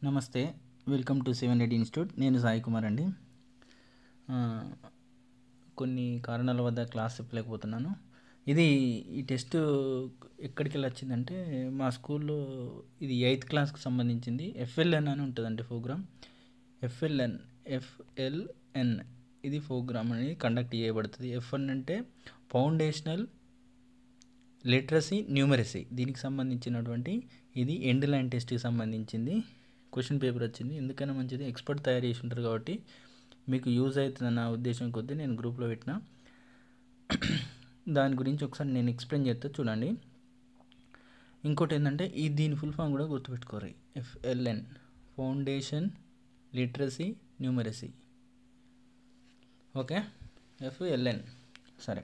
నమస్తే, welcome to 780 institute. నేను సాయి కుమార్ అండి. కొన్ని కారణాల వద్ద క్లాస్ చెప్పలేకపోతున్నాను. ఈ టెస్ట్ ఎక్కడికి వెళ్ళి వచ్చిందంటే మా స్కూల్లో ఇది 8th క్లాస్కి సంబంధించింది. FLN అని ఉంటుందండి ప్రోగ్రామ్. FLN ఇది ప్రోగ్రామ్ అనేది కండక్ట్ చేయబడుతుంది. F1 అంటే ఫౌండేషనల్ లిటరసీ న్యూమరసీ, దీనికి సంబంధించినటువంటి ఇది ఎండ్ లైన్ టెస్ట్కి సంబంధించింది. క్వశ్చన్ పేపర్ వచ్చింది. ఎందుకైనా మంచిది, ఎక్స్పర్ట్ తయారు చేసి ఉంటారు కాబట్టి మీకు యూజ్ అవుతుందన్న ఉద్దేశం కొద్దీ నేను గ్రూప్లో పెట్టిన. దాని గురించి ఒకసారి నేను ఎక్స్ప్లెయిన్ చేస్తే చూడండి. ఇంకోటి ఏంటంటే దీని ఫుల్ ఫామ్ కూడా గుర్తుపెట్టుకోరు. FLN foundation literacy numeracy. Okay, FLN. సరే,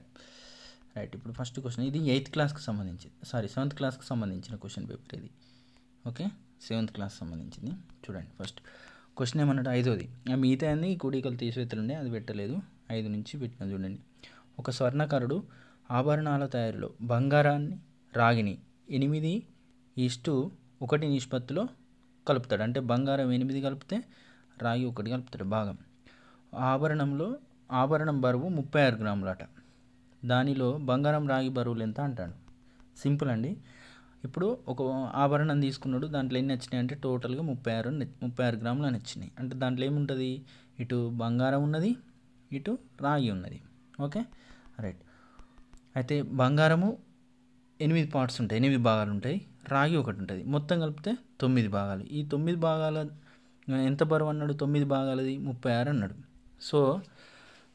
రైట్. ఇప్పుడు ఫస్ట్ క్వశ్చన్, ఇది 8th క్లాస్కి సంబంధించింది, 7th క్లాస్కి సంబంధించిన క్వశ్చన్ పేపర్ ఇది. ఓకే, 7th క్లాస్ సంబంధించింది. చూడండి, ఫస్ట్ క్వశ్చన్ ఏమన్నట్టు 5వది. మిగతా అన్ని కూడికలు తీసివేతలుండే, అది పెట్టలేదు. 5 నుంచి పెట్టిన. చూడండి, ఒక స్వర్ణకారుడు ఆభరణాల తయారీలో బంగారాన్ని రాగిని 8:1 నిష్పత్తిలో కలుపుతాడు. అంటే బంగారం 8 కలిపితే రాగి 1 కలుపుతాడు భాగం. ఆభరణం బరువు 36 గ్రాములట. దానిలో బంగారం రాగి బరువులు ఎంత అంటాడు. సింపుల్ అండి. ఇప్పుడు ఒక ఆభరణం తీసుకున్నాడు, దాంట్లో ఎన్ని వచ్చినాయి అంటే టోటల్గా 36 గ్రాములు అని వచ్చినాయి. అంటే దాంట్లో ఏముంటుంది, ఇటు బంగారం ఉన్నది, ఇటు రాగి ఉన్నది. Okay, right. అయితే బంగారము 8 పార్ట్స్ ఉంటాయి, 8 భాగాలు ఉంటాయి. రాగి 1 ఉంటుంది. మొత్తం కలిపితే 9 భాగాలు. ఈ 9 భాగాల ఎంత బరువు అన్నాడు, 9 భాగాలది 36 అన్నాడు. సో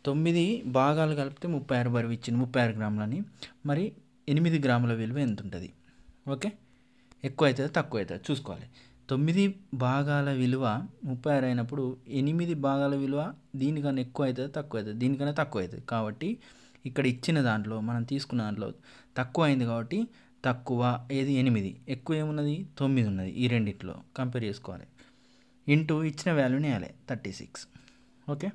9 భాగాలు కలిపితే 36 బరువు ఇచ్చింది, 36 గ్రాములని. మరి 8 గ్రాముల విలువ ఎంత ఉంటుంది. ఓకే, ఎక్కువ అవుతుందా తక్కువ అవుతుందా చూసుకోవాలి. 9 భాగాల విలువ 36 అయినప్పుడు 8 భాగాల విలువ దీనికన్నా ఎక్కువ అవుతుందా తక్కువ అవుతుంది, దీనికన్నా తక్కువ అవుతుంది. కాబట్టి ఇక్కడ ఇచ్చిన దాంట్లో మనం తీసుకున్న దాంట్లో తక్కువ అయింది కాబట్టి తక్కువ ఏది 8, ఎక్కువ ఏమున్నది 9 ఉన్నది. ఈ రెండిట్లో కంపేర్ చేసుకోవాలి. ఇంటూ ఇచ్చిన వాల్యూని వేయాలి 36. ఓకే,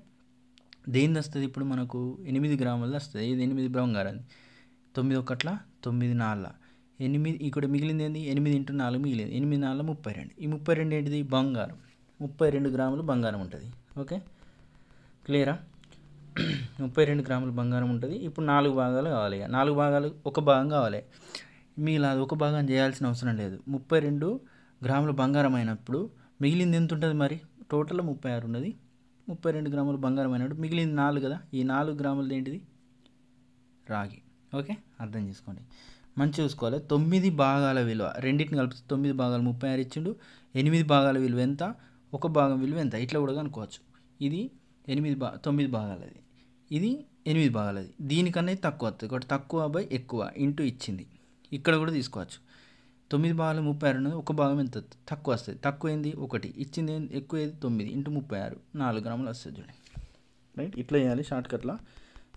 దేనిది వస్తుంది ఇప్పుడు మనకు 8 గ్రాములది వస్తుంది. ఇది 8 బంగారం, 9 1 9 4 8. ఇక్కడ మిగిలింది ఏంది, 8 × 4 మిగిలింది. 8 4 32. ఈ 32 ఏంటిది బంగారం. 32 గ్రాములు బంగారం ఉంటుంది. ఓకే, క్లియరా. 32 గ్రాములు బంగారం ఉంటుంది. ఇప్పుడు 4 భాగాలు కావాలి. 4 భాగాలు ఒక భాగం కావాలి. మిగిలిన అది ఒక భాగం చేయాల్సిన అవసరం లేదు. 32 గ్రాములు బంగారం అయినప్పుడు మిగిలింది ఎంత ఉంటుంది మరి, టోటల్ 36 ఉన్నది. 32 గ్రాములు బంగారం అయినప్పుడు మిగిలింది 4 కదా. ఈ 4 గ్రాములది ఏంటిది రాగి. ఓకే, అర్థం చేసుకోండి, మంచి చూసుకోవాలి. 9 భాగాల విలువ రెండింటిని కలిపితే 9 భాగాలు 36 ఇచ్చిండు. 8 భాగాల విలువ ఎంత, ఒక భాగం విలువ ఎంత, ఇట్లా కూడా కనుక్కోవచ్చు. ఇది 9 భాగాలది, ఇది 8 భాగాలది. దీనికన్నా తక్కువ వస్తుంది కాబట్టి తక్కువ బై ఎక్కువ ఇంటూ ఇచ్చింది. ఇక్కడ కూడా తీసుకోవచ్చు. 9 భాగాలు 36 ఉన్నది, ఒక భాగం ఎంత తక్కువ వస్తుంది. తక్కువ ఏంది 1, ఇచ్చింది ఎక్కువ ఏది 9 ఇంటూ 36 4 గ్రాములు వస్తుంది. చూడండి, రైట్. ఇట్లా చేయాలి, షార్ట్కట్లో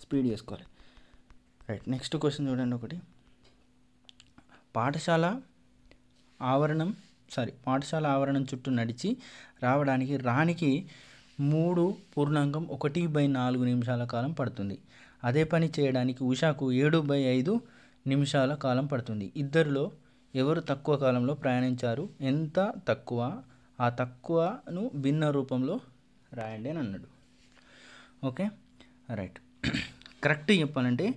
స్పీడ్ చేసుకోవాలి. రైట్, నెక్స్ట్ క్వశ్చన్ చూడండి. ఒకటి, పాఠశాల ఆవరణం చుట్టూ నడిచి రావడానికి రాణికి 3.1/4 నిమిషాల కాలం పడుతుంది. అదే పని చేయడానికి ఉషాకు 7/5 నిమిషాల కాలం పడుతుంది. ఇద్దరిలో ఎవరు తక్కువ కాలంలో ప్రయాణించారు, ఎంత తక్కువ, ఆ తక్కువను భిన్న రూపంలో రాయండి అని అన్నాడు. Okay, right. కరెక్ట్ చెప్పాలంటే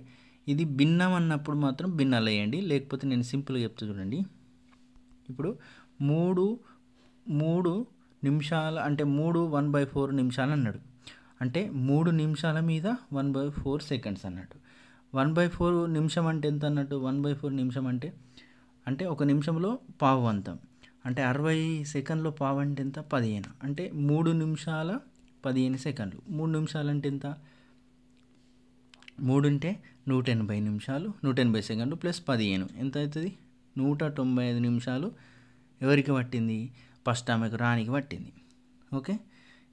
ఇది భిన్నం అన్నప్పుడు మాత్రం భిన్నాలు వేయండి, లేకపోతే నేను సింపుల్గా చెప్తా చూడండి. ఇప్పుడు 3 నిమిషాలు అంటే 1/4 నిమిషాలు అన్నాడు. అంటే 3 నిమిషాల మీద 1/4 సెకండ్స్ అన్నట్టు. 1/4 నిమిషం అంటే ఎంత అన్నట్టు, 1/4 నిమిషం అంటే ఒక నిమిషంలో పావు వంతం. అంటే 60 సెకండ్లో పావు అంటే ఎంత 15. అంటే 3 నిమిషాల 15 సెకండ్లు. 3 నిమిషాలు అంటే ఎంత, 3 అంటే 180 నిమిషాలు, 180 సెకండ్లు ప్లస్ 15 ఎంత అవుతుంది, 195 నిమిషాలు ఎవరికి పట్టింది, ఫస్ట్ ఆమెకు రాణికి పట్టింది. ఓకే,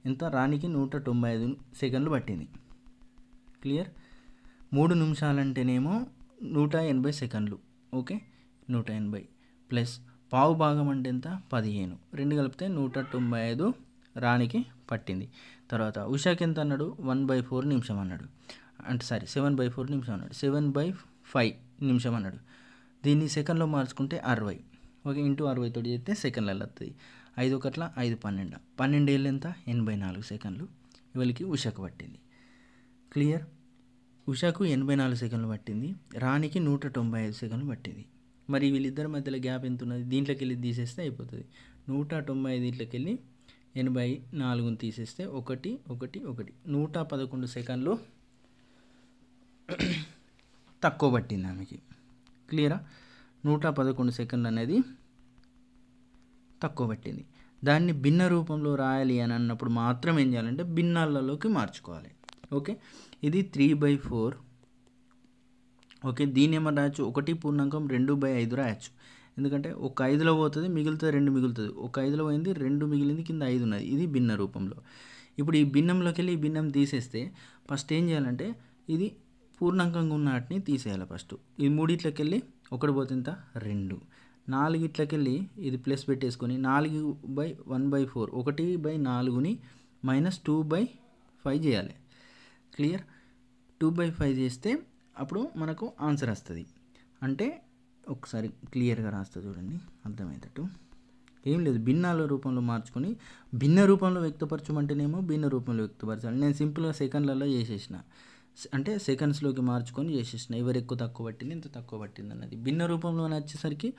ఎంత రాణికి 195 సెకండ్లు పట్టింది. క్లియర్. 3 నిమిషాలు అంటేనేమో 180 సెకండ్లు. ఓకే, 180 ప్లస్ పావు భాగం అంటే ఎంత 15, 2 కలిపితే 195 రాణికి పట్టింది. తర్వాత ఉషాకి ఎంత అన్నాడు 1/4 నిమిషం అన్నాడు. అంటే 7/4 నిమిషం అన్నాడు. 7/5 నిమిషం అన్నాడు. దీన్ని సెకండ్లో మార్చుకుంటే 60. ఓకే, ఇంటూ 60 తోటి చేస్తే సెకండ్లలో వస్తుంది. 5 ఒకట్ల 5 12, 12 ఏళ్ళు ఎంత 84 సెకండ్లు వీళ్ళకి ఉషకు పట్టింది. క్లియర్. ఉషకు 84 సెకండ్లు పట్టింది, రాణికి 195 సెకండ్లు పట్టింది. మరి వీళ్ళిద్దరి మధ్యలో గ్యాప్ ఎంత ఉన్నది? దీంట్లోకి వెళ్ళి తీసేస్తే అయిపోతుంది. 195 దీంట్లోకి వెళ్ళి 84ని తీసేస్తే 1 1 1 111 సెకండ్లు తక్కువ పట్టింది ఆమెకి. క్లియరా? 111 సెకండ్లు అనేది తక్కువ పట్టింది. దాన్ని భిన్న రూపంలో రాయాలి అని అన్నప్పుడు మాత్రం ఏం చేయాలంటే భిన్నాలలోకి మార్చుకోవాలి. ఓకే, ఇది 3/4. ఓకే, దీన్ని ఏమన్నా రాయొచ్చు, 1 పూర్ణాంకం 2/5 రాయొచ్చు. ఎందుకంటే ఒక 5లో పోతుంది, మిగులుతుంది 2 మిగులుతుంది. ఒక 5లో పోయింది, 2 మిగిలింది, కింద 5 ఉన్నది. ఇది భిన్న రూపంలో. ఇప్పుడు ఈ భిన్నంలోకి వెళ్ళి ఈ భిన్నం తీసేస్తే ఫస్ట్ ఏం చేయాలంటే ఇది పూర్ణాంకంగా ఉన్న వాటిని తీసేయాలి. ఫస్ట్ ఈ మూడిట్లోకి వెళ్ళి 1 పోతే ఎంత 2, 4 వెళ్ళి ఇది ప్లస్ పెట్టేసుకొని 4/1/4 1/4ని -2/5 చేయాలి. క్లియర్. 2/5 చేస్తే అప్పుడు మనకు ఆన్సర్ వస్తుంది. అంటే ఒకసారి క్లియర్గా రాస్తా చూడండి అర్థమయ్యేటట్టు. ఏం లేదు, భిన్నాల రూపంలో మార్చుకొని భిన్న రూపంలో వ్యక్తపరచమంటేనేమో భిన్న రూపంలో వ్యక్తపరచాలి. నేను సింపుల్గా సెకండ్లలో చేసేసిన, అంటే సెకండ్స్లోకి మార్చుకొని చేసేసిన. ఎవరు ఎక్కువ తక్కువ పట్టింది, ఎంత తక్కువ పట్టింది అన్నది. భిన్న రూపంలో వచ్చేసరికి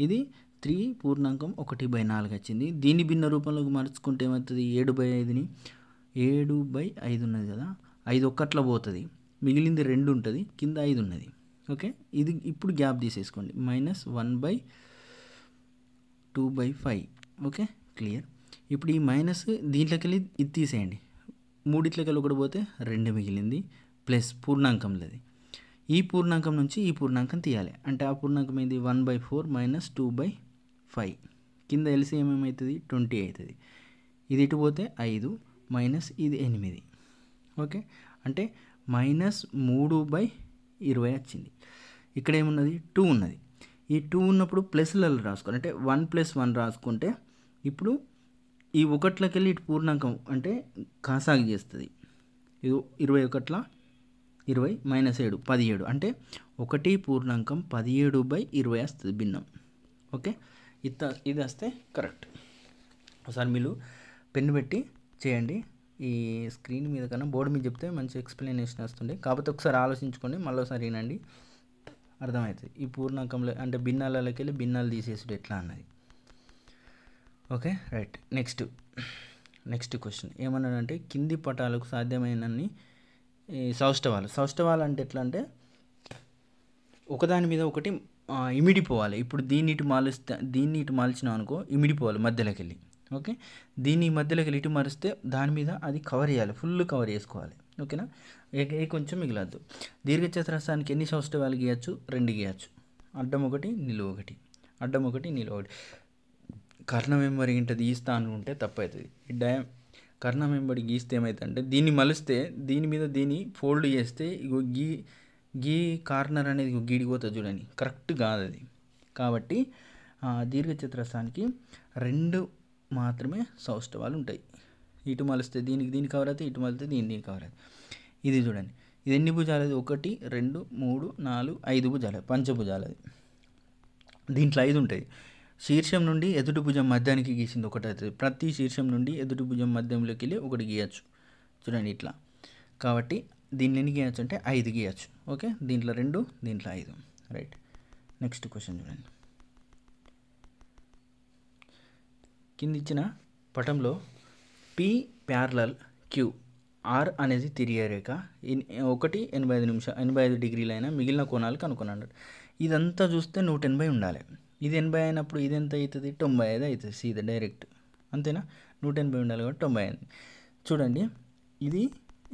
ఇది 3 పూర్ణాంకం 1/4 వచ్చింది. దీన్ని భిన్న రూపంలోకి మార్చుకుంటే ఏమవుతుంది, 7/5ని 7/5 ఉన్నది కదా, 5 ఒక్కట్లో పోతుంది, మిగిలింది 2 ఉంటుంది, కింద 5 ఉన్నది. ఓకే, ఇది ఇప్పుడు గ్యాప్ తీసేసుకోండి, -1/2/5. Okay, clear. ఇప్పుడు ఈ మైనస్ దీంట్లోకి వెళ్ళి ఇది తీసేయండి, మూడిట్లోకి వెళ్ళి 1 పోతే 2 మిగిలింది, ప్లస్ పూర్ణాంకంలోది. ఈ పూర్ణాంకం నుంచి ఈ పూర్ణాంకం తీయాలి. అంటే ఆ పూర్ణాంకం ఏంది 1/4 - 2/5. కింద ఎల్సిఎం ఏమవుతుంది 20 అవుతుంది. ఇది ఇటు పోతే 5 మైనస్ ఇది 8. ఓకే, అంటే -3/20 వచ్చింది. ఇక్కడ ఏమున్నది 2 ఉన్నది. ఈ 2 ఉన్నప్పుడు ప్లస్లలో రాసుకోవాలి, అంటే 1 + 1 రాసుకుంటే ఇప్పుడు ఈ 1లోకి వెళ్ళి ఇటు పూర్ణాంకం అంటే కాసాగి చేస్తుంది. ఇది 21 20 -7 17, అంటే 1 పూర్ణాంకం 17/20 వస్తుంది భిన్నం. ఓకే, ఇది వస్తే కరెక్ట్. ఒకసారి మీరు పెన్ను పెట్టి చేయండి. ఈ స్క్రీన్ మీద కన్నా బోర్డు మీద చెప్తే మంచి ఎక్స్ప్లెనేషన్ వస్తుండే. కాకపోతే ఒకసారి ఆలోచించుకోండి, మళ్ళీ ఒకసారి వినండి, అర్థమవుతుంది. ఈ పూర్ణాంకంలో అంటే భిన్నాలలోకి వెళ్ళి భిన్నాలు తీసేసుడు ఎట్లా అన్నది. Okay, right. నెక్స్ట్ క్వశ్చన్ ఏమన్నాడంటే కింది పటాలకు సాధ్యమైనన్ని సౌష్ఠవాలు అంటే ఎట్లా అంటే ఒకదాని మీద ఒకటి ఇమిడిపోవాలి. ఇప్పుడు దీన్ని ఇటు మాల్చినాం అనుకో, ఇమిడిపోవాలి మధ్యలోకి వెళ్ళి. ఓకే, దీన్ని మధ్యలోకి వెళ్ళి ఇటు మారిస్తే దాని మీద అది కవర్ చేయాలి, ఫుల్ కవర్ చేసుకోవాలి. ఓకేనా, కొంచెం మిగలద్దు. దీర్ఘచతురస్రానికి ఎన్ని సౌష్ఠవాలు గీయచ్చు? 2 గీయచ్చు. అడ్డం 1 నిలువ 1, అడ్డం 1 నిలువ 1. కర్ణం వెంబడి ఇంటది గీస్తా అనుకుంటే తప్పవుతుంది. కర్ణం వెంబడి గీస్తే ఏమవుతుందంటే దీన్ని మలిస్తే దీని మీద దీన్ని ఫోల్డ్ చేస్తే ఇగో గీ కార్నర్ అనేది గీడిపోతుంది చూడండి, కరెక్ట్ కాదు అది. కాబట్టి దీర్ఘచతురస్రానికి 2 మాత్రమే సౌష్ఠవాలు ఉంటాయి. ఇటు మలిస్తే దీనికి కవర్ అవుతుంది, ఇటు మలిస్తే దీనికి కవర్ అవుతుంది. ఇది చూడండి, ఇది ఎన్ని భుజాలు? 1 2 3 4 5 భుజాలు, పంచభుజాలు. అది దీంట్లో 5 ఉంటాయి. శీర్షం నుండి ఎదుటి భుజం మధ్యానికి గీసింది 1 అవుతుంది. ప్రతి శీర్షం నుండి ఎదుటి భుజం మధ్యంలోకి వెళ్ళి 1 గీయచ్చు చూడండి ఇట్లా. కాబట్టి దీన్ని ఎన్ని గీయచ్చు అంటే 5 గీయచ్చు. ఓకే, దీంట్లో 2, దీంట్లో 5. రైట్. నెక్స్ట్ క్వశ్చన్ చూడండి. కింద ఇచ్చిన పటంలో P ప్యారలల్ Q, R అనేది తిరిగే రేఖ, 85 డిగ్రీలు అయినా మిగిలిన కోణాలు కనుక్కున్నాడు. ఇదంతా చూస్తే 180 ఉండాలి. ఇది 80 అయినప్పుడు ఇది ఎంత అవుతుంది? 95 అవుతుంది సీదా డైరెక్ట్. అంతేనా? 180 ఉండాలి కాబట్టి 95. చూడండి, ఇది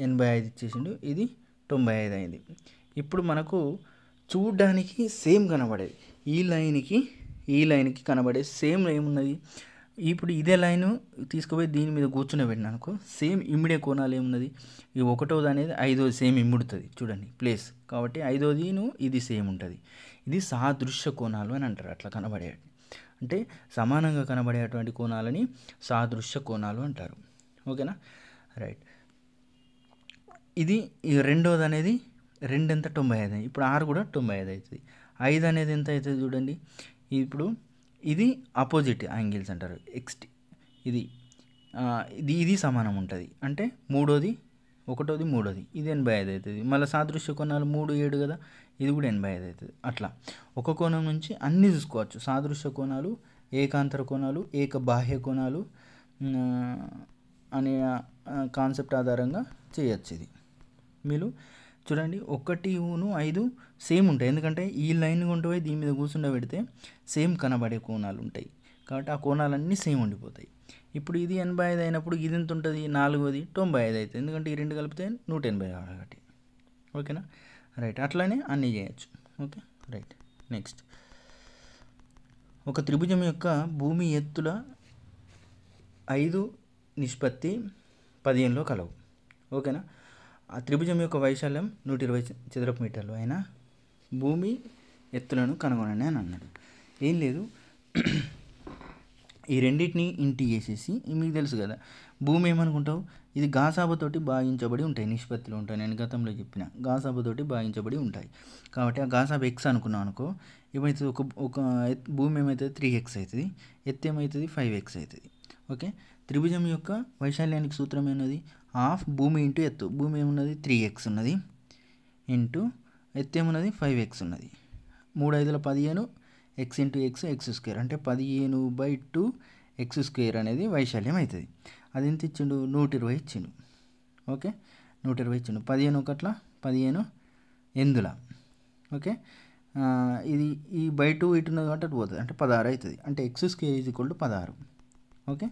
85 ఇచ్చేసిండు, ఇది 95 అయింది. ఇప్పుడు మనకు చూడడానికి సేమ్ కనబడేది ఈ లైన్కి కనబడే సేమ్ ఏమున్నది? ఇప్పుడు ఇదే లైను తీసుకుపోయి దీని మీద కూర్చుని పెట్టినా అనుకో, సేమ్ ఇమిడే కోణాలు ఏమున్నది? ఈ 1వది అనేది 5వది సేమ్ ఇమ్ముడుతుంది చూడండి ప్లేస్. కాబట్టి 5వదిను ఇది సేమ్ ఉంటుంది. ఇది సాదృశ్య కోణాలు అని అంటారు. అట్లా కనబడే అంటే సమానంగా కనబడేటువంటి కోణాలని సాదృశ్య కోణాలు అంటారు. ఓకేనా, రైట్. ఇది ఈ 2వది అనేది 2 ఎంత 95. ఇప్పుడు 6 కూడా 95 అవుతుంది. 5 అనేది ఎంత అవుతుంది చూడండి. ఇప్పుడు ఇది ఆపోజిట్ యాంగిల్స్ అంటారు. ఇది ఇది సమానం ఉంటుంది. అంటే ఒకటోది మూడోది ఇది 85 అవుతుంది. మళ్ళీ సాదృశ్య కోణాలు 3, 7 కదా, ఇది కూడా 85 అవుతుంది. అట్లా ఒక కోణం నుంచి అన్నీ చూసుకోవచ్చు. సాదృశ్య కోణాలు, ఏకాంతర కోణాలు, ఏక బాహ్య కోణాలు అనే కాన్సెప్ట్ ఆధారంగా చేయొచ్చు. ఇది మీరు చూడండి 1, 5 సేమ్ ఉంటాయి. ఎందుకంటే ఈ లైన్ కొంటపోయి దీని మీద కూర్చుండబెడితే సేమ్ కనబడే కోణాలు ఉంటాయి కాబట్టి ఆ కోణాలన్నీ సేమ్ ఉండిపోతాయి. ఇప్పుడు ఇది 85 అయినప్పుడు ఇది ఎంత ఉంటుంది, 4ది 95 అవుతుంది. ఎందుకంటే ఈ రెండు కలిపితే 180 కావాలి కాబట్టి. ఓకేనా, రైట్. అట్లానే అన్నీ చేయొచ్చు. Okay, right. నెక్స్ట్, ఒక త్రిభుజం యొక్క భూమి ఎత్తుల 5:15లో కలవు. ఓకేనా, ఆ త్రిభుజం యొక్క వైశాల్యం 120 చదరపు మీటర్లు అయినా భూమి ఎత్తులను కనుగొనండి అని అన్నాడు. ఏం లేదు, ఈ రెండింటిని ఇంటి చేసేసి, మీకు తెలుసు కదా భూమి ఏమనుకుంటావు, ఇది గాసాబతోటి భాగించబడి ఉంటాయి, నిష్పత్తిలో ఉంటాయి. నేను గతంలో చెప్పిన గాసాబతోటి భాగించబడి ఉంటాయి కాబట్టి ఆ గాసాబ ఎక్స్ అనుకున్నాం అనుకో, ఏమవుతుంది, ఒక భూమి ఏమవుతుంది 3x అవుతుంది, ఎత్తు ఏమవుతుంది 5x అవుతుంది. ఓకే, త్రిభుజం యొక్క వైశాల్యానికి సూత్రం ఏమున్నది, హాఫ్ భూమి ఇంటూ ఎత్తు. భూమి ఏమున్నది 3x ఉన్నది, ఇంటూ ఎత్తు ఏమున్నది 5x ఉన్నది. 3 × 5 = 15, x ఇంటూ x స్క్వేర్ అంటే 15/2 x స్క్వేర్ అనేది వైశాల్యం అవుతుంది. అది ఎంత ఇచ్చిండు, 120 ఇచ్చిండు. ఓకే, 120 ఇచ్చిండు. 15 1 15 8. ఓకే, ఇది ఈ బై 2 ఇటు ఉన్నది కాబట్టి అటు పోతుంది, అంటే 16 అవుతుంది. అంటే x square = 16. Okay,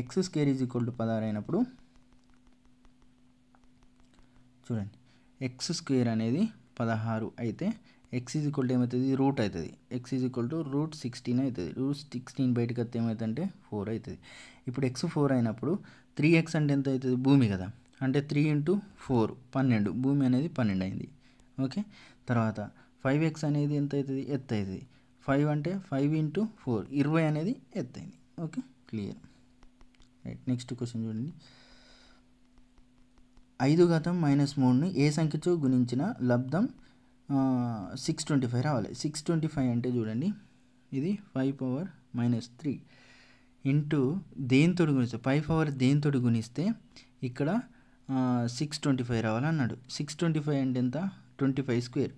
x square = 16 అయినప్పుడు చూడండి, x స్క్వేర్ అనేది 16 అయితే x ఏమవుతుంది, రూట్ అవుతుంది. x √16 అవుతుంది. √16 బయటకు వస్తే ఏమవుతుందంటే 4 అవుతుంది. ఇప్పుడు x 4 అయినప్పుడు 3x అంటే ఎంత అవుతుంది, భూమి కదా, అంటే 3 × 4 12, భూమి అనేది 12 అయింది. ఓకే, తర్వాత 5x అనేది ఎంత అవుతుంది, ఎత్తు అవుతుంది. 5 అంటే 5 × 4 20 అనేది ఎత్తు అయింది. Okay, clear, right. Next question చూడండి, 5⁻³ ఏ సంఖ్యతో గుణించిన లబ్ధం 625 రావాలి. 625 అంటే చూడండి, ఇది 5⁻³ ఇంటూ దేనితో గుణిస్తే 5 దేనితో గుణిస్తే ఇక్కడ 625 రావాలన్నాడు. 625 అంటే ఎంత, 25²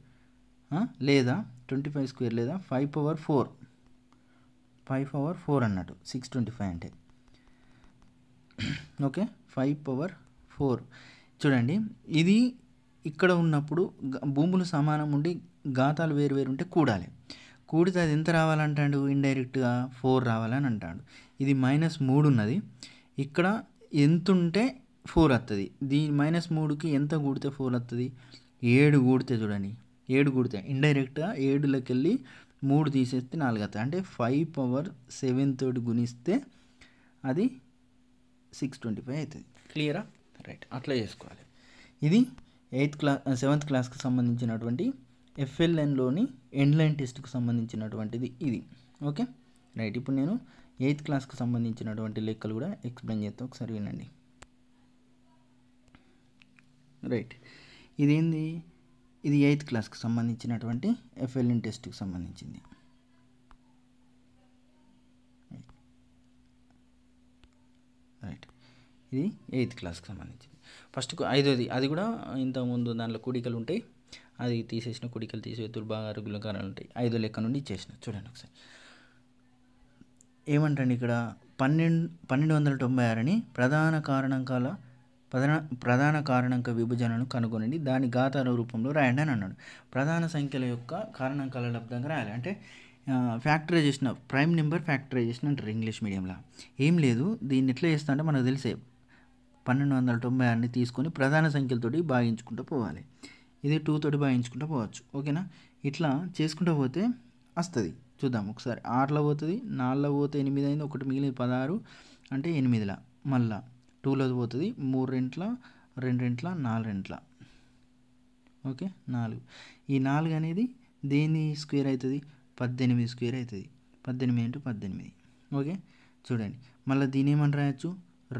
లేదా 25² లేదా 5/4 అన్నట్టు 625 అంటే. ఓకే, 5/4 చూడండి, ఇది ఇక్కడ ఉన్నప్పుడు భూములు సమానం ఉండి ఘాతాలు వేరు వేరు ఉంటే కూడాలి. కూడితే అది ఎంత రావాలంటాడు, ఇండైరెక్ట్గా 4 రావాలని అంటాడు. ఇది -3 ఉన్నది, ఇక్కడ ఎంత ఉంటే 4 వస్తుంది. దీని -3కి ఎంత కూడితే 4 వస్తుంది, 7 కూడితే చూడండి, 7 కూడితే ఇండైరెక్ట్గా 7లోకి వెళ్ళి 3 తీసేస్తే 4 వస్తుంది. అంటే 5/7 తోటి గుణిస్తే అది 625 అవుతుంది. క్లియరా, రైట్. అట్లా చేసుకోవాలి. ఇది 7th క్లాస్కి సంబంధించినటువంటి FLNలోని ఎండ్ లైన్ టెస్ట్కి సంబంధించినటువంటిది ఇది. Okay, right. ఇప్పుడు నేను 8th క్లాస్కి సంబంధించినటువంటి లెక్కలు కూడా ఎక్స్ప్లెయిన్ చేస్తాను, ఒకసారి వినండి. రైట్, ఇదేంది, ఇది 8th క్లాస్కి సంబంధించినటువంటి FLN టెస్ట్కి సంబంధించింది. రైట్, ఇది 8th క్లాస్కి సంబంధించింది. ఫస్ట్ 5వది, అది కూడా ఇంతకుముందు దాంట్లో కూడికలు ఉంటాయి, అది తీసేసిన కూడికలు తీసేతులు బాగా గుణకారాలు ఉంటాయి. 5వ లెక్క నుండి ఇచ్చేసిన. చూడండి ఒకసారి ఏమంటండి, ఇక్కడ 1296ని ప్రధాన కారణాంక విభజనను కనుగొనండి, దాని ఘాతాల రూపంలో రాయండి అని అన్నాడు. ప్రధాన సంఖ్యల యొక్క కారణాంకాల లబ్ధంగా రాయాలి. అంటే ఫ్యాక్టరైజేషన్, ప్రైమ్ నెంబర్ ఫ్యాక్టరైజేషన్ అంటారు ఇంగ్లీష్ మీడియంలో. ఏం లేదు, దీన్ని ఎట్లా చేస్తా అంటే మనకు తెలిసే 1296ని తీసుకొని ప్రధాన సంఖ్యలతోటి భాగించుకుంటూ పోవాలి. ఇది 2 తోటి భాగించుకుంటూ పోవచ్చు. ఓకేనా, ఇట్లా చేసుకుంటూ పోతే వస్తుంది. చూద్దాం ఒకసారి. 6లో పోతుంది, 4లో పోతే 8 అయింది, ఒకటి మిగిలింది 16 అంటే 8. మళ్ళీ 2లో పోతుంది, 3 రెంట్ల 2 రెంట్ల 4 రెంట్ల. ఓకే, 4. ఈ 4 అనేది దేని స్క్వేర్ అవుతుంది, 18 స్క్వేర్ అవుతుంది. 18 × 18. ఓకే, చూడండి, మళ్ళీ దీని ఏమని రాయొచ్చు,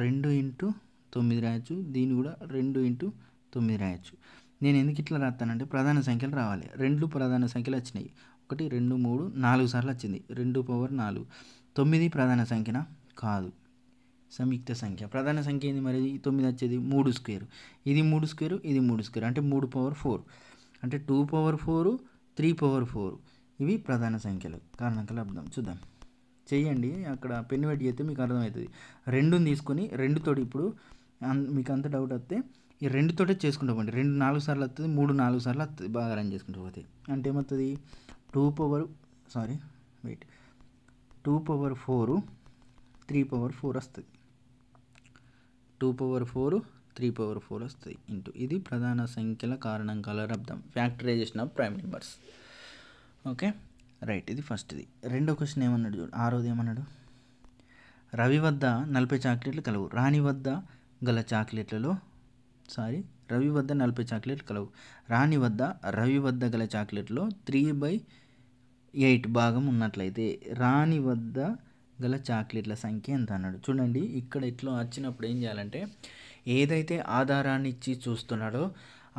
2 × 9 రాయొచ్చు. దీన్ని కూడా 2 × 9 రాయొచ్చు. నేను ఎందుకు ఇట్లా రాస్తానంటే ప్రధాన సంఖ్యలు రావాలి. 2 ప్రధాన సంఖ్యలు వచ్చినాయి, 1 2 3 4 సార్లు వచ్చింది 2^4. 9 ప్రధాన సంఖ్యనా? కాదు, సంయుక్త సంఖ్య. ప్రధాన సంఖ్య ఏంది మరి? 9 వచ్చేది 3 స్క్వేర్, ఇది 3 స్క్వేర్, ఇది 3 స్క్వేర్, అంటే 3^4, అంటే 2^4, 3^4 ఇవి ప్రధాన సంఖ్యలు. కారణాంక లబ్ధం చూద్దాం. చెయ్యండి, అక్కడ పెన్ను పెట్టి చేస్తే మీకు అర్థమవుతుంది. 2ని తీసుకొని 2తోటి ఇప్పుడు మీకు అంత డౌట్ వస్తే ఈ 2తోటే చేసుకుంటూ పోండి. 2 4 సార్లు వస్తుంది, 3 4 సార్లు వస్తుంది, బాగా రన్ చేసుకుంటూ పోతే అంటే ఏమవుతుంది? 2^4 3^4 వస్తుంది. 2^4 3^4 వస్తుంది ఇంటూ ఇది ప్రధాన సంఖ్యల కారణాంకాల లబ్ధం, factorisation of prime numbers. Okay right, ఇది ఫస్ట్ది. రెండో క్వశ్చన్ ఏమన్నాడు చూడు, 6వది ఏమన్నాడు? రవి వద్ద 40 చాక్లెట్లు కలవు, రాణి వద్ద గల చాక్లెట్లలో రవి వద్ద 40 చాక్లెట్లు కలవు, రాణి వద్ద రవి వద్ద గల చాక్లెట్లో 3/8 భాగం ఉన్నట్లయితే రాణి వద్ద గల చాక్లెట్ల సంఖ్య ఎంత అన్నాడు. చూడండి, ఇక్కడ ఇట్లా వచ్చినప్పుడు ఏం చేయాలంటే ఏదైతే ఆధారాన్ని ఇచ్చి చూస్తున్నాడో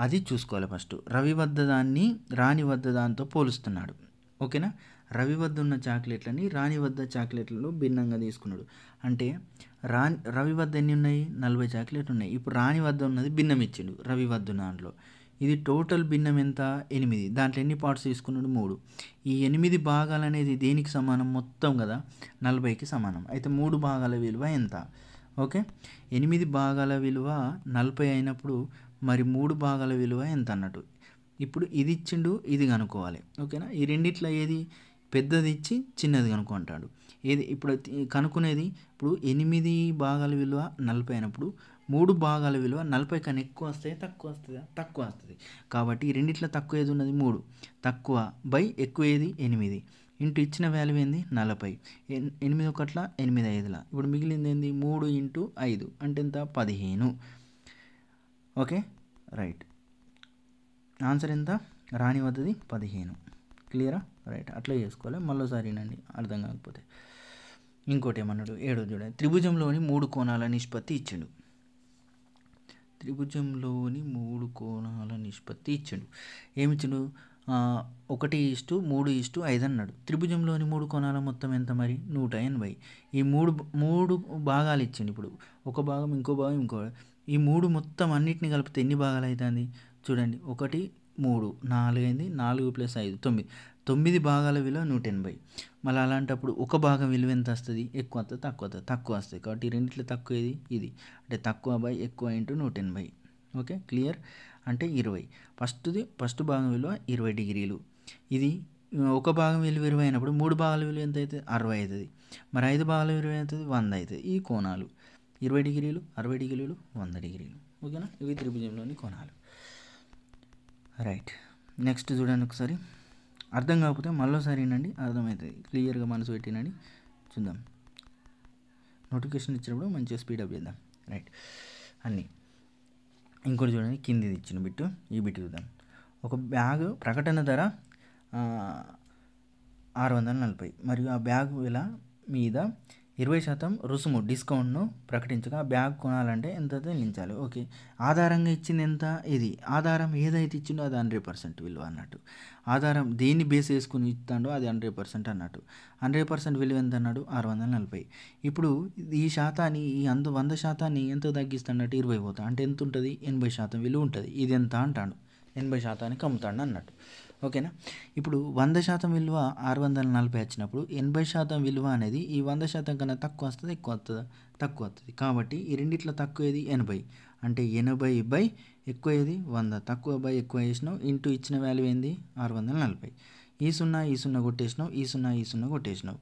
అది చూసుకోవాలి ఫస్ట్. రవి వద్ద దాన్ని రాణి వద్ద దాంతో పోలుస్తున్నాడు. ఓకేనా? రవి వద్ద ఉన్న చాక్లెట్లని రాణి వద్ద చాక్లెట్లలో భిన్నంగా తీసుకున్నాడు. అంటే రవి వద్ద ఎన్ని ఉన్నాయి? 40 చాక్లెట్లు ఉన్నాయి. ఇప్పుడు రాణి వద్ద ఉన్నది భిన్నం ఇచ్చిండు రవి వద్ద దాంట్లో. ఇది టోటల్ భిన్నం ఎంత? 8. దాంట్లో ఎన్ని పార్ట్స్ తీసుకున్నాడు? 3. ఈ 8 భాగాలు అనేది దేనికి సమానం? మొత్తం కదా, 40కి సమానం. అయితే 3 భాగాల విలువ ఎంత? ఓకే, 8 భాగాల విలువ 40 అయినప్పుడు మరి 3 భాగాల విలువ ఎంత అన్నట్టు. ఇప్పుడు ఇది ఇచ్చిండు, ఇది కనుక్కోవాలి. ఓకేనా? ఈ రెండిట్లో ఏది పెద్దది ఇచ్చి చిన్నది కనుక్కుంటాడు. ఏది ఇప్పుడు కనుక్కునేది? ఇప్పుడు 8 భాగాల విలువ 40 అయినప్పుడు 3 భాగాల విలువ 40 కన్నా ఎక్కువ వస్తాయి, తక్కువ వస్తుందా? తక్కువ వస్తుంది. కాబట్టి ఈ రెండిట్లో తక్కువ ఏది ఉన్నది? 3. తక్కువ బై ఎక్కువ ఏది? 8 ఇంటూ ఇచ్చిన వాల్యూ ఏంది? 40. 8 1 8 5. ఇప్పుడు మిగిలింది ఏంది? 3 ఇంటూ 5 అంటే ఎంత? 15. ఓకే రైట్, ఆన్సర్ ఎంత? రాణి వద్దది 15. క్లియరా? రైట్, అట్లా చేసుకోవాలి. మళ్ళీసారి వినండి అర్థం కాకపోతే. ఇంకోటి ఏమన్నాడు? 7 చూడండి. త్రిభుజంలోని 3 కోణాల నిష్పత్తి ఇచ్చిండు. త్రిభుజంలోని 3 కోణాల నిష్పత్తి ఇచ్చిండు. ఏమిచ్చిండు? 1:3:5 అన్నాడు. త్రిభుజంలోని 3 కోణాల మొత్తం ఎంత మరి? 180. ఈ మూడు భాగాలు ఇచ్చిండు. ఇప్పుడు ఒక భాగం, ఇంకో భాగం, ఇంకో భాగం. ఈ 3 మొత్తం అన్నిటిని కలిపితే ఎన్ని భాగాలు అవుతుంది? చూడండి, 1 3 4 అయింది, 4 + 5 9. 9 భాగాల విలువ 180. మళ్ళీ అలాంటప్పుడు ఒక భాగం విలువ ఎంత వస్తుంది? ఎక్కువ వస్తుంది, తక్కువ వస్తుంది? తక్కువ వస్తుంది. కాబట్టి ఈ రెండిట్లో తక్కువ ఏది? ఇది. అంటే తక్కువ బై ఎక్కువ ఇంటూ 180. ఓకే క్లియర్, అంటే 20. ఫస్ట్ భాగం విలువ 20 డిగ్రీలు. ఇది ఒక భాగం విలువ 20 అయినప్పుడు 3 భాగాల విలువ ఎంత అవుతుంది? 60 అవుతుంది. మరి 5 భాగాల విలువ ఎంత అవుతుంది? 100 అవుతుంది. ఈ కోణాలు 20 డిగ్రీలు, 60 డిగ్రీలు, 100 డిగ్రీలు. ఓకేనా? ఇవి త్రిభుజంలోని కోణాలు. రైట్, నెక్స్ట్ చూడండి ఒకసారి. అర్థం కాకపోతే మళ్ళీసారి వినండి, అర్థమవుతుంది. క్లియర్గా మనసు పెట్టినండి. చూద్దాం, నోటిఫికేషన్ ఇచ్చినప్పుడు మంచిగా స్పీడప్ చేద్దాం. రైట్, అన్నీ. ఇంకోటి చూడండి, కిందిది ఇచ్చిన బిట్టు, ఈ బిట్టు చూద్దాం. ఒక బ్యాగ్ ప్రకటన ధర 640 మరియు ఆ బ్యాగ్ విల మీద 20% రుసుము డిస్కౌంట్ను ప్రకటించగా ఆ బ్యాగ్ కొనాలంటే ఎంత చెల్లించాలి? ఓకే, ఆధారంగా ఇచ్చింది ఎంత? ఇది ఆధారం ఏదైతే ఇచ్చిందో అది 100% విలువ అన్నట్టు. ఆధారం దేన్ని బేస్ వేసుకుని ఇస్తాడో అది 100% అన్నట్టు. 100% విలువ ఎంత అన్నాడు? 640. ఇప్పుడు ఈ శాతాన్ని, ఈ 100% ఎంత తగ్గిస్తాడన్నట్టు? 20 పోతా అంటే ఎంత ఉంటుంది? 80% విలువ ఉంటుంది. ఇది ఎంత అంటాడు? 80%కి అమ్ముతాడు అన్నట్టు. ఓకేనా? ఇప్పుడు 100% విలువ 640 వచ్చినప్పుడు 80% విలువ అనేది ఈ 100% కన్నా తక్కువ వస్తుంది, ఎక్కువ వస్తుందా? తక్కువ వస్తుంది. కాబట్టి ఈ రెండిట్లో తక్కువ ఏది? 80. అంటే 80 బై ఎక్కువ ఏది? 100. తక్కువ బై ఎక్కువ వేసినావు ఇంటూ ఇచ్చిన వాల్యూ ఏంది? 640. ఈ 0 కొట్టేసినావు, ఈ 0 కొట్టేసినావు.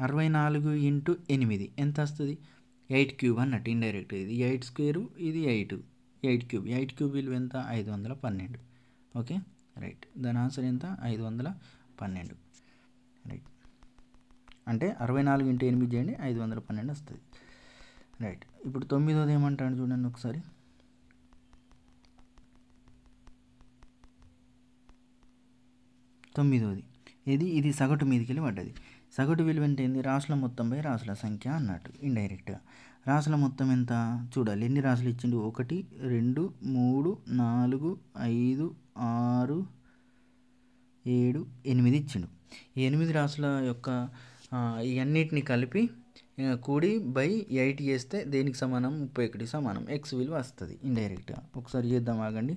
64 ఇంటూ 8 ఎంత వస్తుంది? 8³ అన్నట్టు ఇండైరెక్ట్. ఇది 8 స్క్వేరు, ఇది 8. 8³ విలువ ఎంత? 512. ఓకే రైట్, దాని ఆన్సర్ ఎంత? 512. రైట్, అంటే 64 ఇంటూ 8 చేయండి, 512 వస్తుంది. రైట్, ఇప్పుడు 9వది ఏమంటాడు చూడండి ఒకసారి. 9వది ఇది సగటు మీదకి వెళ్ళి పడ్డది. సగటు విలువ అంటే ఏంది? రాసుల మొత్తం బై రాసుల సంఖ్య అన్నట్టు ఇండైరెక్ట్గా. రాసుల మొత్తం ఎంత చూడాలి. ఎన్ని రాసులు ఇచ్చిండు? 1 2 3 4 5 6 7 8 ఇచ్చిండు. ఈ 8 రాసుల యొక్క ఈ అన్నిటిని కలిపి కూడి బై 8 చేస్తే దేనికి సమానం 31 సమానం ఎక్స్ విలువ వస్తుంది ఇండైరెక్ట్గా. ఒకసారి చేద్దాం ఆగండి,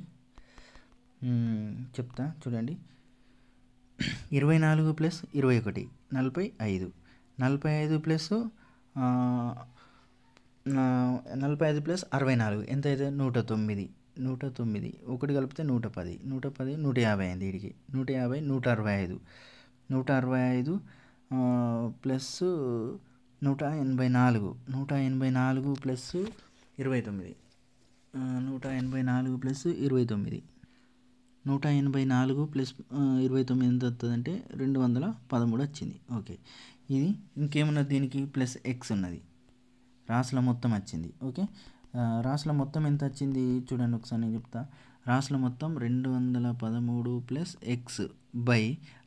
చెప్తా చూడండి. 24 + 21 45, 45 + 64 ఎంత అయితే 109, 109 ఒకటి కలిపితే 110, 110 150 అయింది. వీడికి 150 165, 165 ప్లస్ 184, 184 ప్లస్ 29, 184 ప్లస్ 29, 184 ప్లస్ 29 ఎంత వస్తుందంటే 213 వచ్చింది. ఓకే, ఇది ఇంకేమున్నది దీనికి ప్లస్ ఎక్స్ ఉన్నది, రాసుల మొత్తం వచ్చింది. ఓకే, రాసుల మొత్తం ఎంత వచ్చింది చూడండి ఒకసారి నేను చెప్తా. రాసుల మొత్తం 213 ప్లస్ ఎక్స్ బై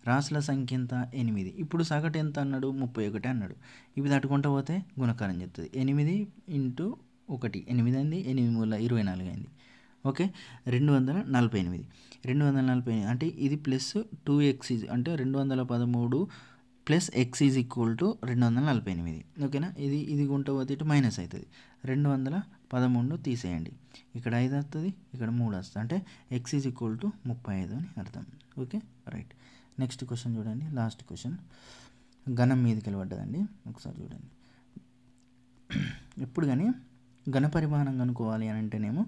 రాసుల సంఖ్య ఎంత 8. ఇప్పుడు సగటు ఎంత అన్నాడు 31 అన్నాడు. ఇవి తట్టుకుంటూ పోతే గుణకారం చెప్తుంది. 8 × 1 8 అయింది, 8 మూల 24 అయింది. ఓకే, 248, 248 అంటే ఇది ప్లస్ 2x అంటే 213 plus X is equal to 248. ఓకేనా, ఇది గుంట పోతే ఇటు మైనస్ అవుతుంది. 213 తీసేయండి, ఇక్కడ 5 వస్తుంది, ఇక్కడ 3 వస్తుంది, అంటే ఎక్స్ ఈజ్ ఈక్వల్ టు 35 అని అర్థం. Okay right. నెక్స్ట్ క్వశ్చన్ చూడండి, లాస్ట్ క్వశ్చన్ ఘనం మీదకి వెళ్ళబడ్డదండి. ఒకసారి చూడండి. ఎప్పుడు కానీ ఘన పరిమాణం కనుక్కోవాలి అని అంటేనేమో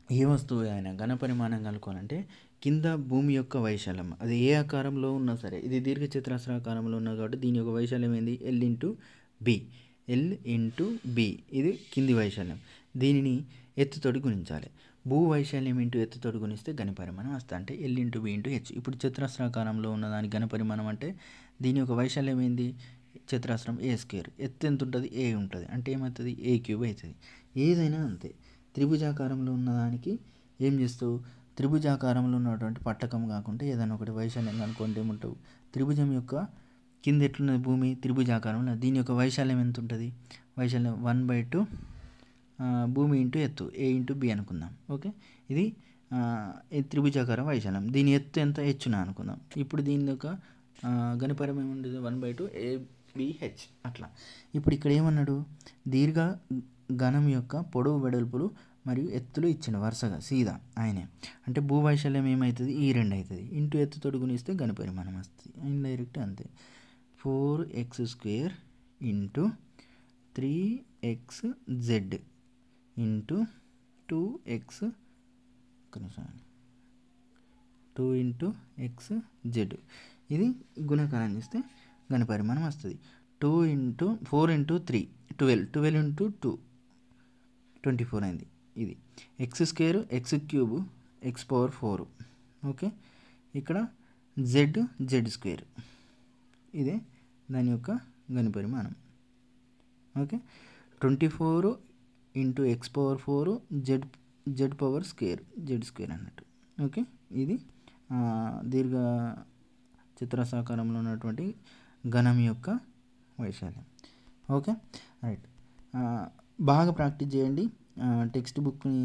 ఏ వస్తువు అయినా ఘన పరిమాణం కనుక్కోవాలంటే కింద భూమి యొక్క వైశాల్యం అది ఏ ఆకారంలో ఉన్నా సరే, ఇది దీర్ఘచతురస్రాకారంలో ఉన్నది కాబట్టి దీని యొక్క వైశాల్యం ఏంది L × B, L × B ఇది కింది వైశాల్యం. దీనిని ఎత్తుతోటి గుణించాలి. భూ వైశాల్యం ఇంటూ ఎత్తుతోటి గుణిస్తే ఘన పరిమాణం వస్తుంది, అంటే L × B × H. ఇప్పుడు చతురస్రాకారంలో ఉన్న దాని ఘన పరిమాణం అంటే దీని యొక్క వైశాల్యం ఏంది చతురస్రం A², ఎత్తు ఎంత ఉంటుంది A ఉంటుంది, అంటే ఏమవుతుంది A³ అవుతుంది. ఏదైనా అంతే, త్రిభుజాకారంలో ఉన్నదానికి ఏం చేస్తావు, త్రిభుజాకారంలో ఉన్నటువంటి పట్టకం కాకుండా ఏదైనా ఒకటి వైశాల్యం కనుక్కుంటే ఏముంటావు, త్రిభుజం యొక్క కింద ఎట్లున్నది భూమి త్రిభుజాకారంలో, దీని యొక్క వైశాల్యం ఎంత ఉంటుంది, వైశాల్యం 1/2 భూమి ఇంటూ ఎత్తు A × B అనుకుందాం. ఓకే, ఇది త్రిభుజాకారం వైశాల్యం, దీని ఎత్తు ఎంత హెచ్చున అనుకుందాం. ఇప్పుడు దీని యొక్క ఘనపరిమాణం ఏముంటుంది 1/2 ABH అట్లా. ఇప్పుడు ఇక్కడ ఏమన్నాడు, దీర్ఘ ఘనం యొక్క పొడవు వెడల్పులు మరియు ఎత్తులు ఇచ్చిన వరుసగా సీదా ఆయనే, అంటే భూ వైశాల్యం ఏమవుతుంది ఈ 2 అవుతుంది, ఇంటూ ఎత్తుతోటి గుణిస్తే ఘన పరిమాణం వస్తుంది. ఇండైరెక్ట్ అంతే, 4x² into 3xz into 2x 2 into xz ఇది గుణకారం చేస్తే ఘన పరిమాణం వస్తుంది. 4 × 3 12, 12 ఇంటూ 2 24 అయింది. ఇది x² x³ x⁴. ఓకే, ఇక్కడ z² ఇదే దాని యొక్క ఘన పరిమాణం. ఓకే, 24 ఇంటూ x⁴ z² అన్నట్టు. ఓకే, ఇది దీర్ఘ చతురస్రాకారంలో ఉన్నటువంటి ఘనం యొక్క వైశాల్యం. ఓకే రైట్, బాగా ప్రాక్టీస్ చేయండి. టెక్స్ట్ బుక్ని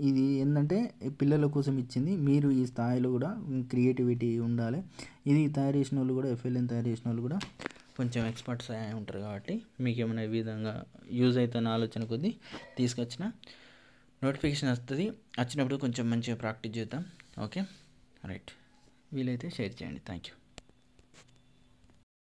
ఇది ఏంటంటే పిల్లల కోసం ఇచ్చింది, మీరు ఈ స్థాయిలో కూడా క్రియేటివిటీ ఉండాలి. ఇది తయారు చేసిన వాళ్ళు కూడా FLN తయారు చేసిన వాళ్ళు కూడా కొంచెం ఎక్స్పర్ట్స్ అయి ఉంటారు కాబట్టి మీకు ఏమైనా ఈ విధంగా యూజ్ అవుతున్న ఆలోచన కొద్దీ తీసుకొచ్చిన నోటిఫికేషన్ వస్తుంది. వచ్చినప్పుడు కొంచెం మంచిగా ప్రాక్టీస్ చేద్దాం. ఓకే రైట్, వీలైతే షేర్ చేయండి. Thank you.